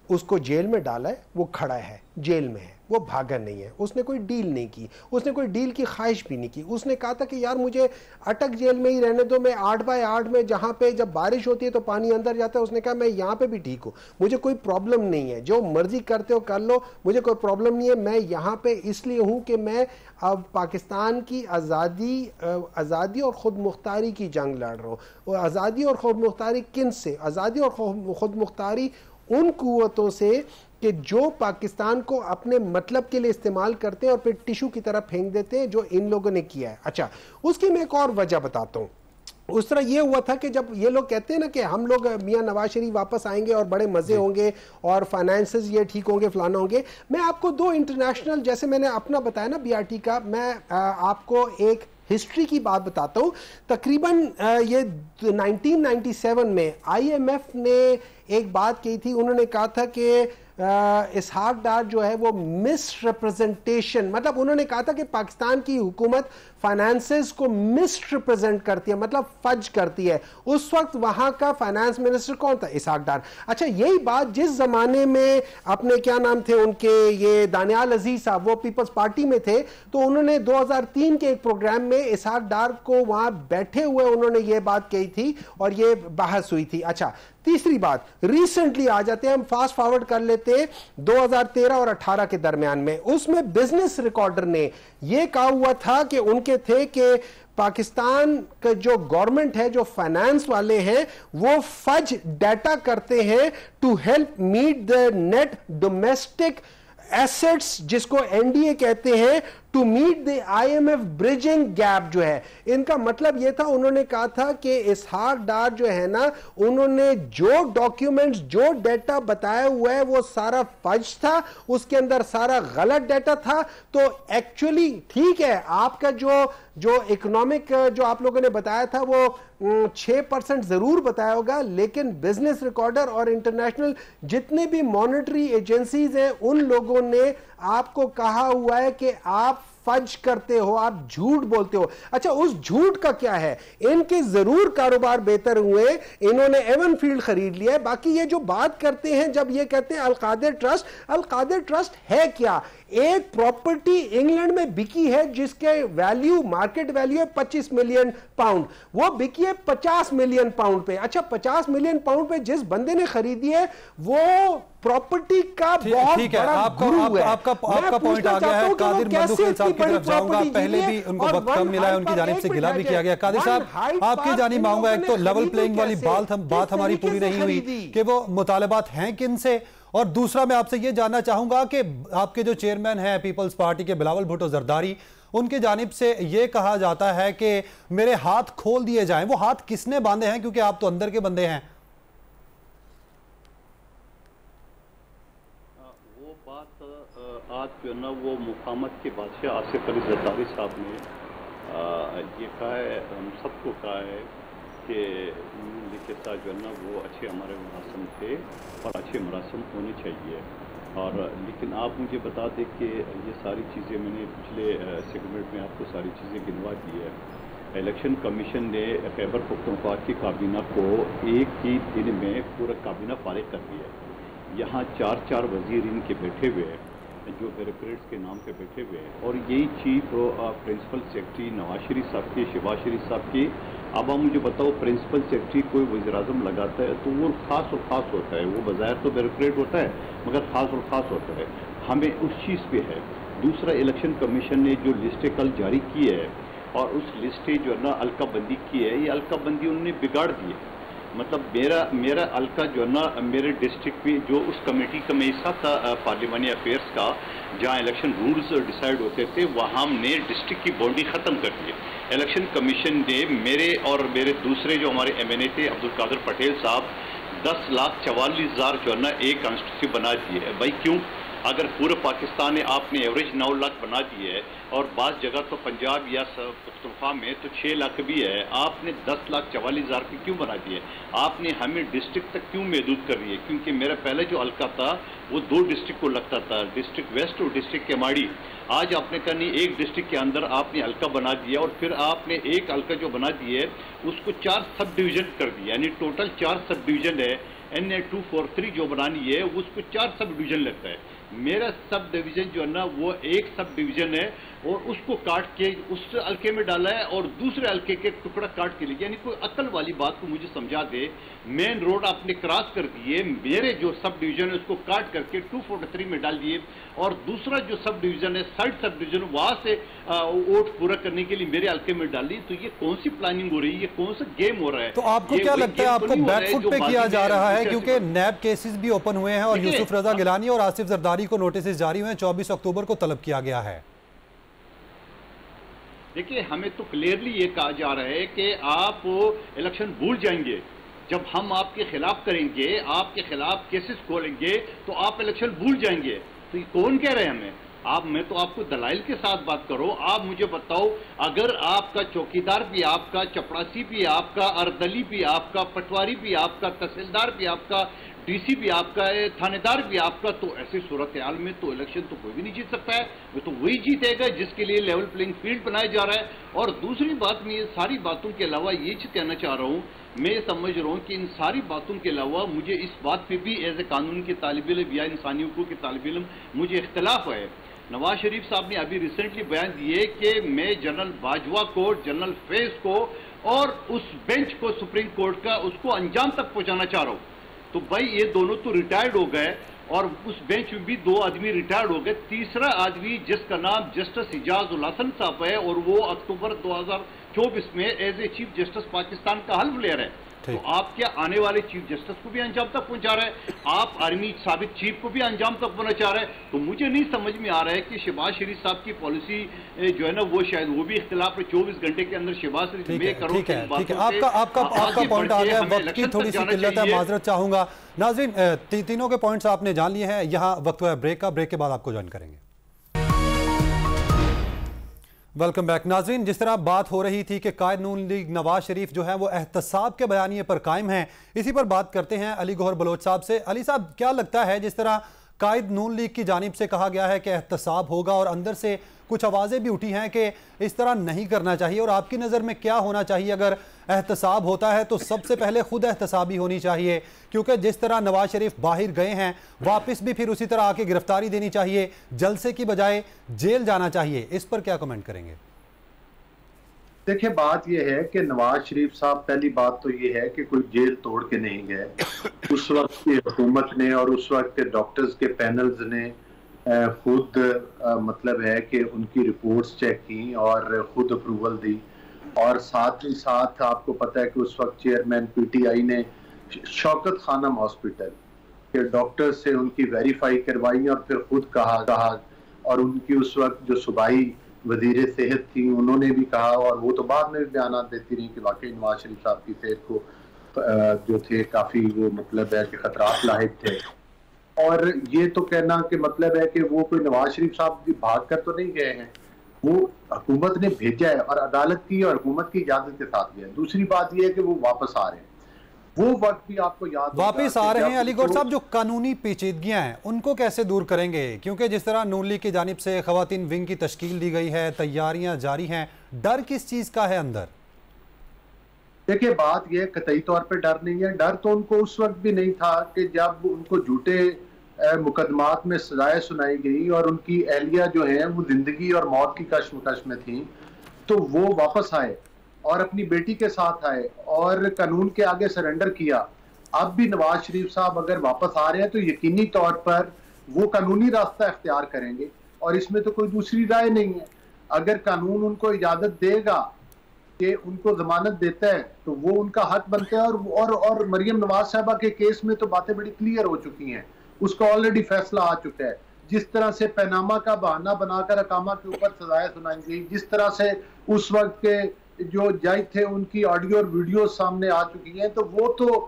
उसको जेल में डाला है, वो खड़ा है जेल में है, वो भागा नहीं है। उसने कोई डील नहीं की, उसने कोई डील की ख्वाहिश भी नहीं की। उसने कहा था कि यार मुझे अटक जेल में ही रहने दो, मैं 8x8 में जहाँ पे जब बारिश होती है तो पानी अंदर जाता है, उसने कहा मैं यहाँ पे भी ठीक हूँ, मुझे कोई प्रॉब्लम नहीं है, जो मर्जी करते हो कर लो, मुझे कोई प्रॉब्लम नहीं है। मैं यहाँ पे इसलिए हूँ कि मैं अब पाकिस्तान की आज़ादी और ख़ुद मुख्तारी की जंग लड़ रहा हूँ। और आज़ादी और ख़ुद मुख्तारी किन से? आज़ादी और ख़ुद मुख्तारी उन कुव्वतों से कि जो पाकिस्तान को अपने मतलब के लिए इस्तेमाल करते हैं और फिर टिशू की तरह फेंक देते हैं, जो इन लोगों ने किया है। अच्छा, उसकी मैं एक और वजह बताता हूँ। उस तरह ये हुआ था कि जब ये लोग कहते हैं ना कि हम लोग मियां नवाज शरीफ वापस आएंगे और बड़े मजे होंगे और फाइनेंसेस ये ठीक होंगे, फलाना होंगे। मैं आपको 2 इंटरनेशनल, जैसे मैंने अपना बताया ना BRT का, मैं आपको एक हिस्ट्री की बात बताता हूँ। तकरीबन ये 1997 में IMF ने एक बात कही थी। उन्होंने कहा था कि इसहाक डार जो है वो मिस रिप्रेजेंटेशन, मतलब उन्होंने कहा था कि पाकिस्तान की हुकूमत फाइनेंसेस को मिस रिप्रेजेंट करती है, मतलब फज करती है। उस वक्त वहां का फाइनेंस मिनिस्टर कौन था? इसहाक डार। अच्छा, यही बात जिस जमाने में अपने क्या नाम थे उनके, ये दानियाल अजीज साहब, वो पीपल्स पार्टी में थे, तो उन्होंने 2003 के एक प्रोग्राम में इसहाक डार को वहां बैठे हुए उन्होंने ये बात कही थी और ये बहस हुई थी। अच्छा, तीसरी बात, रिसेंटली आ जाते हैं, हम फास्ट फॉरवर्ड कर लेते हैं 2013 और 18 के दरमियान में। उसमें बिजनेस रिकॉर्डर ने यह कहा हुआ था कि उनके थे कि पाकिस्तान का जो गवर्नमेंट है, जो फाइनेंस वाले हैं, वो फज डाटा करते हैं to help meet the net domestic assets, जिसको NDA कहते हैं, to meet the IMF bridging gap जो है। इनका मतलब यह था, उन्होंने कहा था कि इसहाक डार जो है ना, उन्होंने जो डॉक्यूमेंट्स, जो डाटा बताया हुआ है वो सारा फज था, उसके अंदर सारा गलत डाटा था। तो एक्चुअली ठीक है, आपका जो इकोनॉमिक जो आप लोगों ने बताया था वो 6% जरूर बताया होगा, लेकिन बिजनेस रिकॉर्डर और इंटरनेशनल जितने भी मॉनेटरी एजेंसीज हैं, उन लोगों ने आपको कहा हुआ है कि आप फज करते हो, आप झूठ बोलते हो। अच्छा, उस झूठ का क्या है? इनके जरूर कारोबार बेहतर हुए, इन्होंने एवन फील्ड खरीद लिया है। बाकी ये जो बात करते हैं, जब ये कहते हैं अलकादिर ट्रस्ट है क्या? एक प्रॉपर्टी इंग्लैंड में बिकी है जिसके वैल्यू, मार्केट वैल्यू है 25 मिलियन पाउंड, वो बिकी है 50 मिलियन पाउंड पे। अच्छा, 50 मिलियन पाउंड पे जिस बंदे ने खरीदी है वो प्रॉपर्टी का बहुत बड़ा गुरु है। आपका पॉइंट आ गया है। कादिर बंदूक साहब साहब की तरफ जाऊंगा, पहले भी उनको वक्त कम मिला है, उनकी जानिब से गिला भी किया गया। कादिर साहब आपकी जानिब मांगूंगा, एक तो लेवल प्लेइंग वाली बात हमारी पूरी नहीं हुई कि वो मुतालबात हैं किन से, और दूसरा मैं आपसे ये जानना चाहूंगा कि आपके जो चेयरमैन हैं पीपल्स पार्टी के बिलावल भुट्टो जरदारी, उनकी जानिब से ये कहा जाता है कि मेरे हाथ खोल दिए जाएं। वो हाथ किसने बांधे हैं, क्योंकि आप तो अंदर के बंदे हैं? वो बात आज जो है ना वो मुकामत के बादशाह आसिफ अली जरदारी साहब ने ये कहा है, हम सबको कहा है कि के साथ जो है ना वो अच्छे हमारे मरासम थे और अच्छे मरासम होने चाहिए। और लेकिन आप मुझे बता दें कि ये सारी चीज़ें मैंने पिछले सेगमेंट में आपको सारी चीज़ें गिनवा दी है। इलेक्शन कमीशन ने खैबर पख्तूनख्वा की काबीना को एक ही दिन में पूरा काबीना फारिग कर दिया। यहाँ 4 वजीर इनके बैठे हुए हैं जो ब्यूरोक्रेट्स के नाम पे बैठे हुए हैं, और यही chief principal secretary Nawaz Sharif साहब की, शहबाज शरीफ साहब की। अब आप मुझे बताओ, प्रिंसिपल सेक्रेटरी कोई वज़ीर-ए-आज़म लगाता है तो वो खास और ख़ास होता है, वो बज़ाहिर तो ब्यूरोक्रेट होता है मगर ख़ास और ख़ास होता है। हमें उस चीज़ पे है। दूसरा, इलेक्शन कमीशन ने जो लिस्टें कल जारी की है और उस लिस्टें जो है ना अलकाबंदी की है, ये अलकाबंदी उन्होंने बिगाड़ दी है। मतलब मेरा हल्का जो है ना मेरे डिस्ट्रिक्ट में जो उस कमेटी का मैं हिस्सा था पार्लिमानी अफेयर्स का, जहां इलेक्शन रूल्स डिसाइड होते थे, वहां हमने डिस्ट्रिक्ट की बाउंड्री ख़त्म कर दी। इलेक्शन कमीशन ने मेरे और मेरे दूसरे जो हमारे MNA थे अब्दुल कादिर पटेल साहब 10,44,000 जो है ना एक कॉन्स्टिट्यूंसी बना दी है। भाई क्यों? अगर पूरे पाकिस्तान में आपने एवरेज 9 लाख बना दी है और बाज़ जगह तो पंजाब या पख्तूनख्वा में तो 6 लाख भी है, आपने 10,44,000 की क्यों बना दी है? आपने हमें डिस्ट्रिक्ट तक क्यों महदूद कर रही है? क्योंकि मेरा पहले जो हल्का था वो 2 डिस्ट्रिक्ट को लगता था, डिस्ट्रिक्ट वेस्ट और डिस्ट्रिक्ट केमाड़ी। आज आपने कहा नहीं, एक डिस्ट्रिक्ट के अंदर आपने हल्का बना दिया और फिर आपने एक हल्का जो बना दिए उसको 4 सब डिवीजन कर दिया, यानी टोटल 4 सब डिवीजन है। NA 243 जो बनानी है उसको 4 सब डिवीजन लगता है। मेरा सब डिवीजन जो है ना वो एक सब डिवीजन है और उसको काट के उस हल्के में डाला है और दूसरे हल्के के टुकड़ा काट के लिए, यानी कोई अकल वाली बात को मुझे समझा दे। मेन रोड आपने क्रॉस कर दिए, मेरे जो सब डिवीजन है उसको काट करके 243 में डाल दिए और दूसरा जो सब डिवीजन है साइड सब डिवीजन वहां से वोट पूरा करने के लिए मेरे हल्के में डाली। तो ये कौन सी प्लानिंग हो रही है? ये कौन सा गेम हो रहा है? तो आपको क्या लगता है, आपको बैकफुट पे किया जा रहा है? क्योंकि नैब केसेस भी ओपन हुए हैं और यूसुफ रजा गिलानी और आसिफ जरदारी को नोटिस जारी हुए हैं, 24 अक्टूबर को तलब किया गया है। देखिए, हमें तो क्लियरली ये कहा जा रहा है कि आप इलेक्शन भूल जाएंगे। जब हम आपके खिलाफ करेंगे, आपके खिलाफ केसेस खोलेंगे तो आप इलेक्शन भूल जाएंगे। तो ये कौन कह रहे हैं हमें? मैं तो आपको दलाइल के साथ बात करो। आप मुझे बताओ, अगर आपका चौकीदार भी आपका, चपड़ासी भी आपका, अर्दली भी आपका, पटवारी भी आपका, तहसीलदार भी आपका, DC भी आपका है, थानेदार भी आपका, तो ऐसी सूरत हाल में तो इलेक्शन तो कोई भी नहीं जीत सकता है। वो तो वही जीतेगा जिसके लिए लेवल प्लेइंग फील्ड बनाया जा रहा है। और दूसरी बात, मैं ये सारी बातों के अलावा ये चीज कहना चाह रहा हूँ, मैं ये समझ रहा हूँ कि इन सारी बातों के अलावा मुझे इस बात पे भी एज ए कानून के तालिब इल्म या इंसानी हुकूक के तालिब इल्म मुझे इख्तलाफ है। नवाज शरीफ साहब ने अभी रिसेंटली बयान दिए कि मैं जनरल बाजवा को, जनरल फैज को और उस बेंच को सुप्रीम कोर्ट का उसको अंजाम तक पहुंचाना चाह रहा हूं। तो भाई ये दोनों तो रिटायर्ड हो गए और उस बेंच में भी 2 आदमी रिटायर्ड हो गए। तीसरा आदमी जिसका नाम जस्टिस इजाज उल हसन साहब है और वो अक्टूबर 2024 में as a chief justice Pakistan का हल्फ ले रहे हैं। तो आप क्या आने वाले चीफ जस्टिस को भी अंजाम तक पहुंचा रहे हैं? आप आर्मी साबिक चीफ को भी अंजाम तक पहुंचा चाह रहे हैं? तो मुझे नहीं समझ में आ रहा है कि शहबाज शरीफ साहब की पॉलिसी जो है ना वो शायद वो भी इख्तिलाफ है। 24 घंटे के अंदर शहबाज शरीफ आपका पॉइंट आ गया। वक्त की थोड़ी सी किल्लत है, माजरत चाहूंगा। नाज़रीन, तीनों के पॉइंट्स आपने जान लिए हैं। यहाँ वक्त हुआ ब्रेक का, ब्रेक के बाद आपको ज्वाइन करेंगे। Welcome back. नाज़रीन, जिस तरह बात हो रही थी कि कायद नून लीग नवाज शरीफ जो है वो एहतसाब के बयानिए पर कायम हैं, इसी पर बात करते हैं अली गौहर बलोच साहब से। अली साहब, क्या लगता है, जिस तरह कायद नून लीग की जानिब से कहा गया है कि एहतसाब होगा और अंदर से कुछ आवाज़ें भी उठी हैं कि इस तरह नहीं करना चाहिए, और आपकी नज़र में क्या होना चाहिए? अगर एहतसाब होता है तो सबसे पहले खुद एहतसाबी होनी चाहिए, क्योंकि जिस तरह नवाज शरीफ बाहर गए हैं वापस भी फिर उसी तरह आके गिरफ्तारी देनी चाहिए, जलसे की बजाय जेल जाना चाहिए। इस पर क्या कमेंट करेंगे? देखिए, बात यह है कि नवाज शरीफ साहब, पहली बात तो ये है कि कोई जेल तोड़ के नहीं गए। उस वक्त की हुकूमत ने और उस वक्त के डॉक्टर्स के पैनल्स ने खुद मतलब है कि उनकी रिपोर्ट्स चेक की और खुद अप्रूवल दी। और साथ ही साथ आपको पता है कि उस वक्त चेयरमैन पीटीआई ने शौकत खानम हॉस्पिटल के डॉक्टर से उनकी वेरीफाई करवाई और फिर खुद कहा और उनकी उस वक्त जो सूबाई वजीर सेहत थी उन्होंने भी कहा, और वो तो बाद में भी बयान देती रही कि वाकई नवाज शरीफ साहब की सेहत को जो थे काफी वो मतलब है कि खतरात लाहिक थे। और ये तो कहना कि मतलब है कि वो कोई नवाज शरीफ साहब भाग कर तो नहीं गए हैं, वो हुकूमत ने भेजा है और अदालत की और हुकूमत की इजाजत के साथ गया है। दूसरी बात ये है कि वो वापस आ रहे हैं, वो वक्त भी आपको याद वापस आ रहे हैं। अली गौहर साहब, जो कानूनी पेचीदगियां हैं उनको कैसे दूर करेंगे? क्योंकि जिस तरह नून लीग की जानिब से खवातीन विंग की तश्कील दी गई है, तैयारियां जारी हैं, डर किस चीज का है अंदर? देखिए बात यह कतई तौर पे डर नहीं है। डर तो उनको उस वक्त भी नहीं था कि जब उनको झूठे मुकदमात में सजाएं सुनाई गई और उनकी अहलिया जो है वो जिंदगी और मौत की कश्मकश में थी, तो वो वापस आए और अपनी बेटी के साथ आए और कानून के आगे सरेंडर किया। अब भी नवाज शरीफ साहब अगर वापस आ रहे हैं तो यकीनी तौर पर वो कानूनी रास्ता इख्तियार करेंगे और इसमें तो कोई दूसरी राय नहीं है। अगर कानून उनको इजाजत देगा कि उनको जमानत देता है तो वो उनका हक बनता है। और मरियम नवाज साहबा के केस में तो बातें बड़ी क्लियर हो चुकी हैं, उसका ऑलरेडी फैसला आ चुका है। जिस तरह से पैनामा का बहाना बनाकर अकामा के ऊपर सजाएं सुनाई गई, जिस तरह से उस वक्त के जो जज थे उनकी ऑडियो और वीडियो सामने आ चुकी हैं, तो वो तो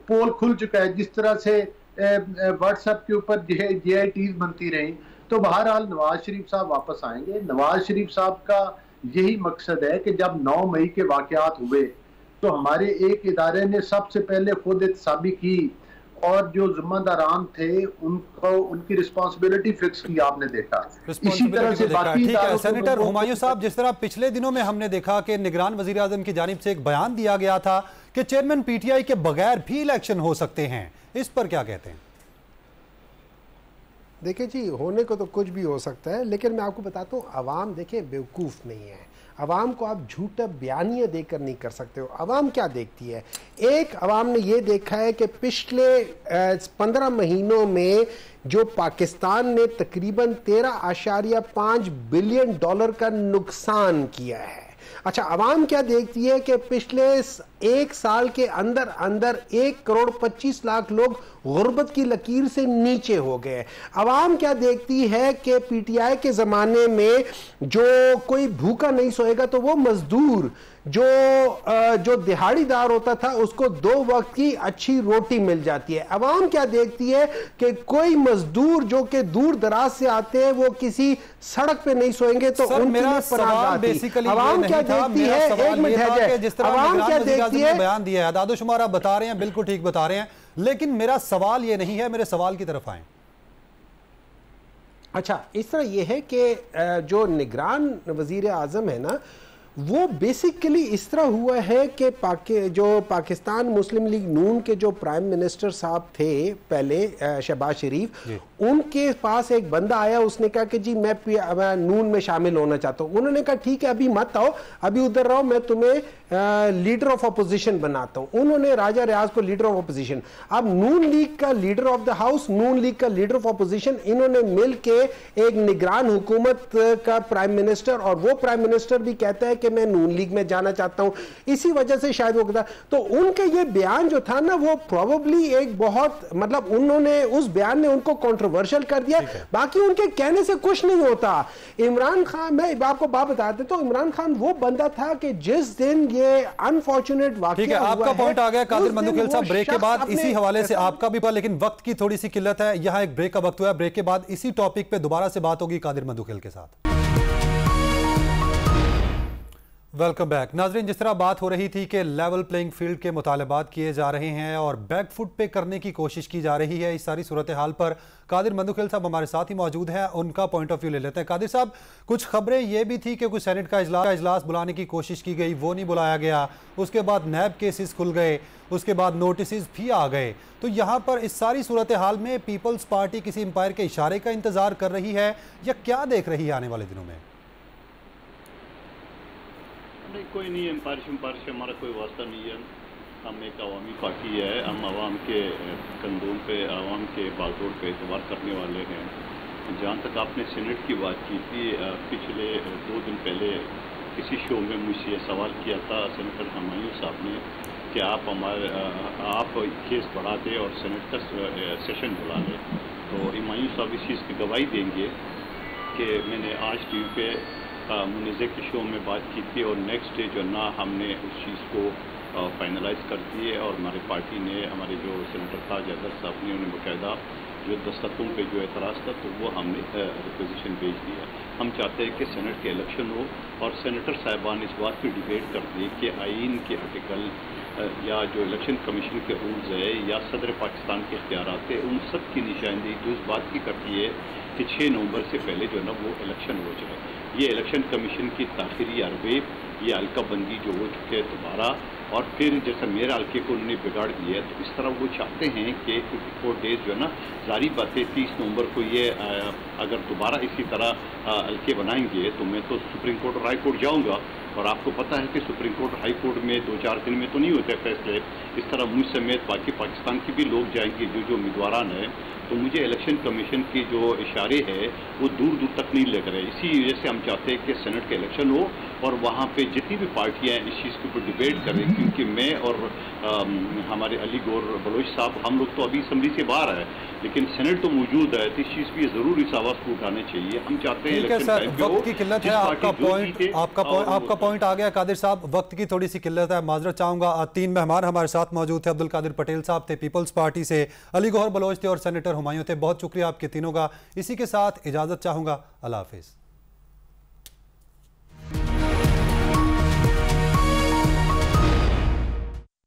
पोल खुल चुका है। जिस तरह से व्हाट्सएप के ऊपर JITs बनती रही, तो बहरहाल नवाज शरीफ साहब वापस आएंगे। नवाज शरीफ साहब का यही मकसद है कि जब 9 मई के वाकयात हुए तो हमारे एक इदारे ने सबसे पहले खुद एहतसाबी की और जो जिम्मेदारान थे उनको उनकी रिस्पांसिबिलिटी फिक्स की, आपने देखा। इसी तरह से बाकी ठीक है सेनेटर हुमायूं साहब, जिस तरह पिछले दिनों में हमने देखा कि निगरान वजीर आजम की जानिब से एक बयान दिया गया था कि चेयरमैन PTI के बगैर भी इलेक्शन हो सकते हैं, इस पर क्या कहते हैं? देखिए जी, होने को तो कुछ भी हो सकता है, लेकिन मैं आपको बताता हूँ अवाम देखिए बेवकूफ़ नहीं है। अवाम को आप झूठा बयानिया देकर नहीं कर सकते हो। अवाम क्या देखती है? एक अवाम ने ये देखा है कि पिछले 15 महीनों में जो पाकिस्तान ने तकरीबन 13.5 बिलियन डॉलर का नुकसान किया है। अच्छा, अवाम क्या देखती है कि पिछले एक साल के अंदर अंदर 1.25 करोड़ लोग गुर्बत की लकीर से नीचे हो गए। अवाम क्या देखती है कि PTI के ज़माने में जो कोई भूखा नहीं सोएगा तो वो मजदूर जो दिहाड़ीदार होता था उसको 2 वक्त की अच्छी रोटी मिल जाती है। अवाम क्या देखती है कि कोई मजदूर जो कि दूर दराज से आते हैं वो किसी सड़क पे नहीं सोएंगे तो उनके लिए पनाह आती। अवाम क्या देखती है, एक मिनट है, अवाम क्या देखती है, बयान दिया है, दादोशुमार आप बता रहे हैं, बिल्कुल ठीक बता रहे हैं, लेकिन मेरा सवाल ये नहीं है, मेरे सवाल की तरफ आए। अच्छा, इस तरह यह है कि जो निगरान वजीर आजम है ना, वो बेसिकली इस तरह हुआ है कि जो पाकिस्तान मुस्लिम लीग नून के जो प्राइम मिनिस्टर साहब थे पहले, शहबाज शरीफ, उनके पास एक बंदा आया, उसने कहा कि जी मैं नून में शामिल होना चाहता हूँ। उन्होंने कहा ठीक है, अभी मत आओ, अभी उधर रहो, मैं तुम्हें लीडर ऑफ अपोजिशन बनाता हूँ। उन्होंने राजा रियाज को लीडर ऑफ अपोजिशन, अब नून लीग का leader of the house, Noon league का लीडर ऑफ अपोजिशन, इन्होंने मिल के एक निगरान हुकूमत का प्राइम मिनिस्टर, और वो प्राइम मिनिस्टर भी कहता है कि मैं नून लीग में जाना चाहता हूं। इसी वजह से शायद वो कहता, तो उनके ये बयान जो था ना, वो प्रोबेबली एक बहुत मतलब उन्होंने उस बयान ने उनको कंट्रोवर्शियल कर दिया। बाकी उनके कहने से कुछ नहीं होता। इमरान खान, मैं आपको बात बता देता हूं, इमरान खान वो बंदा था कि जिस दिन ये अनफॉर्चुनेट वाकया ठीक है, आपका पॉइंट आ गया कादिर मंदुखेल साहब। ब्रेक के बाद इसी हवाले से आपका भी, लेकिन वक्त की थोड़ी सी किल्लत है, यहां एक ब्रेक का वक्त हुआ है। ब्रेक के बाद इसी टॉपिक पे दोबारा से बात होगी कादिर मंदुखेल के साथ। वेलकम बैक नाजरीन। जिस तरह बात हो रही थी कि लेवल प्लेइंग फील्ड के मुतालबात किए जा रहे हैं और बैकफुट पे करने की कोशिश की जा रही है, इस सारी सूरत हाल पर कादिर मंदुखेल साहब हमारे साथ ही मौजूद हैं, उनका पॉइंट ऑफ व्यू ले लेते हैं। कादिर साहब, कुछ खबरें ये भी थी कि कुछ सेनेट का इजलास बुलाने की कोशिश की गई, वो नहीं बुलाया गया, उसके बाद नैब केसेस खुल गए, उसके बाद नोटिस भी आ गए। तो यहाँ पर इस सारी सूरत हाल में पीपल्स पार्टी किसी एम्पायर के इशारे का इंतजार कर रही है या क्या देख रही है आने वाले दिनों में? नहीं, कोई नहीं, एम्पायर से हमारा कोई वास्ता नहीं है। हम एक अवामी पार्टी है, हम आवाम के कंदूम पे, आवाम के बागडोर पे एतबार करने वाले हैं। जहाँ तक आपने सेनेट की बात की थी, पिछले 2 दिन पहले किसी शो में मुझसे ये सवाल किया था सेनेटर हुमायूं साहब ने कि आप केस बढ़ा दें और सेनेट का सेशन बुला लें। तो हुमायूं साहब इस चीज़ की गवाही देंगे कि मैंने आज टीवी पे मुनीज़े के शो में बात की थी और नेक्स्ट डे जो ना हमने उस चीज़ को फाइनलाइज कर दिए और हमारी पार्टी ने, हमारे जो सेनेटर ताज अहमद साहब ने, उन्हें बाकायदा जो दस्तखतों पे जो एतराज़ था तो वो हमने रिक्वेजिशन भेज दिया। हम चाहते हैं कि सेनेट के इलेक्शन हो और सेनेटर साहिबान इस बात की डिबेट कर दें कि आइन के आर्टिकल या जो इलेक्शन कमीशन के रूल्स है या सदर पाकिस्तान के इख्तियारात है, उन सब की निशानदेही जो इस बात की करती है कि 6 नवंबर से पहले जो है ना वो इलेक्शन हो जाए। ये इलेक्शन कमीशन की ताख़िरी अरबे, ये हल्का बंदी जो हो चुके हैं दोबारा, और फिर जैसे मेरे हल्के को उन्होंने बिगाड़ दिया है, तो इस तरह वो चाहते हैं कि 54 डेज़ जो है ना, जारी बात है 30 नवंबर को ये अगर दोबारा इसी तरह हल्के बनाएंगे तो मैं तो सुप्रीम कोर्ट और हाई कोर्ट जाऊँगा। और आपको पता है कि सुप्रीम कोर्ट हाई कोर्ट में 2-4 दिन में तो नहीं होते फैसले। इस तरह मुझ समेत बाकी पाकिस्तान के भी लोग जाएंगे जो उम्मीदवारान हैं। तो मुझे इलेक्शन कमीशन की जो इशारे है वो दूर दूर तक नहीं लग रहे। इसी वजह से हम चाहते हैं कि सेनेट का इलेक्शन हो और वहाँ पे जितनी भी पार्टियाँ हैं इस चीज़ के ऊपर डिबेट करें, क्योंकि मैं और हमारे अली गौर बलोच साहब, हम लोग तो अभी असम्बली से बाहर है लेकिन सेनेट तो मौजूद है, तो इस चीज़ भी ज़रूर इस आवाज़ को उठाने चाहिए। हम चाहते हैं इलेक्शन टाइम पे हो। वक्त की किल्लत है, आपका पॉइंट आ गया कादिर साहब, वक्त की थोड़ी सी किल्लत है, माजरत चाहूँगा। 3 मेहमान हमारे साथ मौजूद थे, अब्दुल कादिर पटेल साहब थे पीपल्स पार्टी से, अली गौहर बलोच थे और सेनेटर हुमायूं थे। बहुत शुक्रिया आपके तीनों का। इसी के साथ इजाज़त चाहूँगा, अल्लाह हाफिज़।